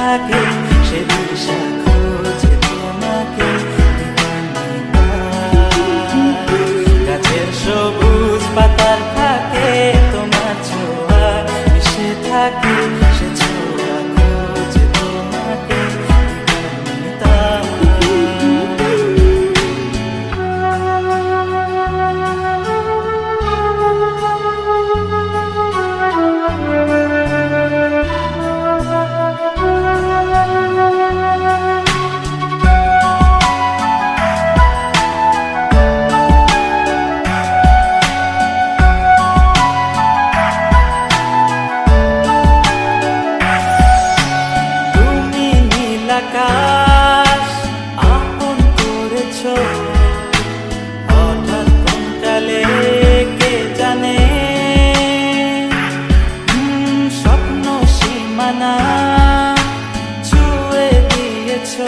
থাকে সে দিশা খোঁজে তোমাকে গাছের সবুজ পাতার থাকে তোমার ছোঁয়া মিশে থাকে সে ছোঁয়া খোঁজে তোমাকে তুমি নীল আকাশ